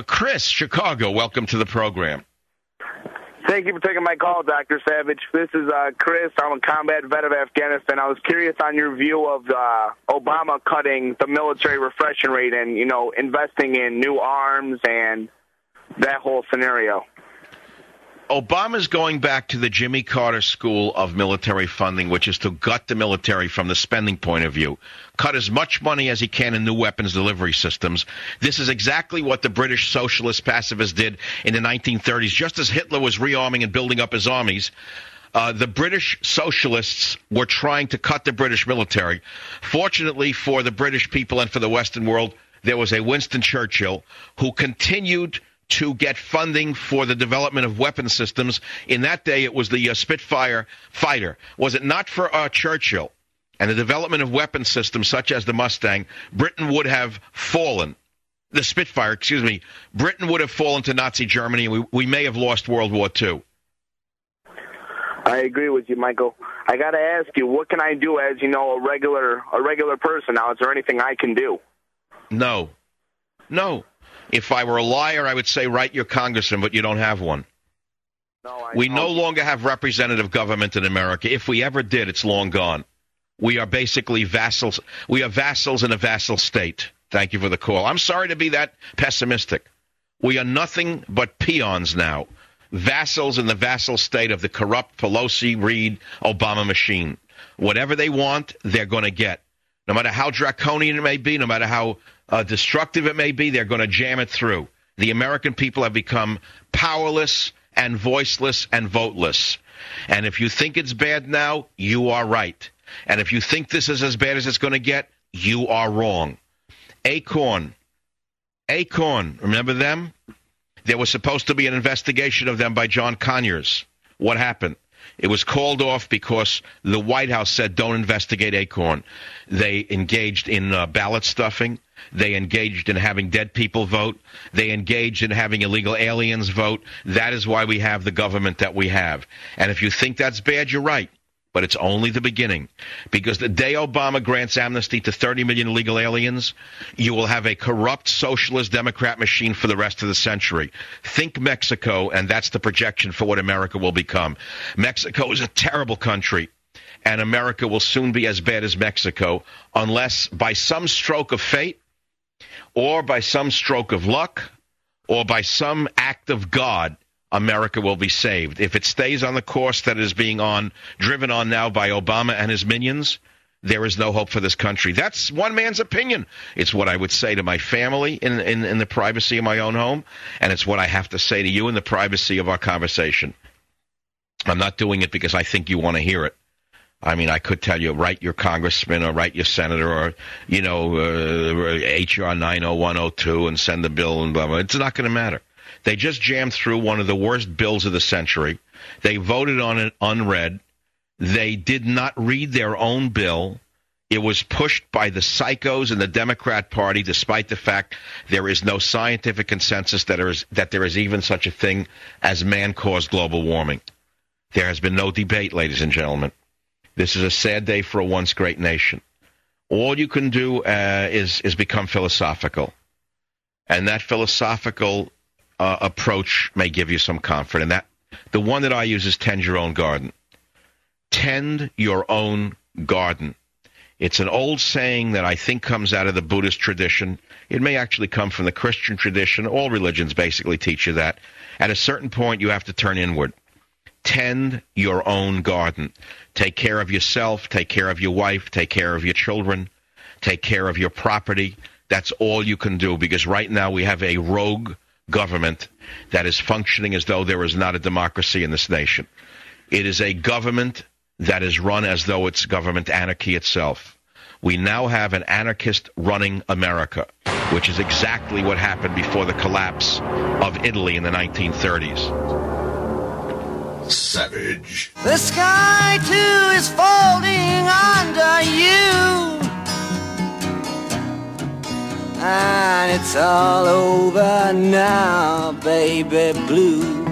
Chris, Chicago, welcome to the program. Thank you for taking my call, Dr. Savage. This is Chris. I'm a combat vet of Afghanistan. I was curious on your view of Obama cutting the military refreshing rate and, investing in new arms and that whole scenario. Obama's going back to the Jimmy Carter school of military funding, which is to gut the military from the spending point of view. Cut as much money as he can in new weapons delivery systems. This is exactly what the British socialist pacifists did in the 1930s. Just as Hitler was rearming and building up his armies, the British socialists were trying to cut the British military. Fortunately for the British people and for the Western world, there was a Winston Churchill who continued to get funding for the development of weapon systems. In that day, it was the Spitfire fighter. Was it not for Churchill and the development of weapon systems such as the Mustang, Britain would have fallen. The Spitfire, Britain would have fallen to Nazi Germany, and we may have lost World War II. I agree with you, Michael. I got to ask you, what can I do as, a regular person now? Is there anything I can do? No. If I were a liar, I would say write your congressman, but you don't have one. We no longer have representative government in America. If we ever did, it's long gone. We are basically vassals. We are vassals in a vassal state. Thank you for the call. I'm sorry to be that pessimistic. We are nothing but peons now, vassals in the vassal state of the corrupt Pelosi, Reid, Obama machine. Whatever they want, they're going to get. No matter how draconian it may be, no matter how destructive it may be, they're going to jam it through. The American people have become powerless and voiceless and voteless. And if you think it's bad now, you are right. And if you think this is as bad as it's going to get, you are wrong. Acorn, remember them? There was supposed to be an investigation of them by John Conyers. What happened? It was called off because the White House said don't investigate Acorn. They engaged in ballot stuffing. They engaged in having dead people vote. They engaged in having illegal aliens vote. That is why we have the government that we have. And if you think that's bad, you're right. But it's only the beginning. Because the day Obama grants amnesty to 30 million illegal aliens, you will have a corrupt socialist Democrat machine for the rest of the century. Think Mexico, and that's the projection for what America will become. Mexico is a terrible country, and America will soon be as bad as Mexico, unless by some stroke of fate, or by some stroke of luck, or by some act of God, America will be saved. If it stays on the course that it is being driven on now by Obama and his minions, there is no hope for this country. That's one man's opinion. It's what I would say to my family in the privacy of my own home, and it's what I have to say to you in the privacy of our conversation. I'm not doing it because I think you want to hear it. I mean, I could tell you, write your congressman or write your senator or, H.R. 90102 and send the bill and blah, blah. It's not going to matter. They just jammed through one of the worst bills of the century. They voted on it unread. They did not read their own bill. It was pushed by the psychos in the Democrat Party, despite the fact there is no scientific consensus that there is even such a thing as man-caused global warming. There has been no debate, ladies and gentlemen. This is a sad day for a once great nation. All you can do is become philosophical. And that philosophical approach may give you some comfort. And that the one that I use is tend your own garden. Tend your own garden. It's an old saying that I think comes out of the Buddhist tradition. It may actually come from the Christian tradition. All religions basically teach you that. At a certain point, you have to turn inward. Tend your own garden. Take care of yourself. Take care of your wife. Take care of your children. Take care of your property. That's all you can do, because right now we have a rogue government that is functioning as though there is not a democracy in this nation. It is a government that is run as though it's government anarchy itself. We now have an anarchist running America, which is exactly what happened before the collapse of Italy in the 1930s. Savage. The sky too is folding under you, and it's all over now, baby blue.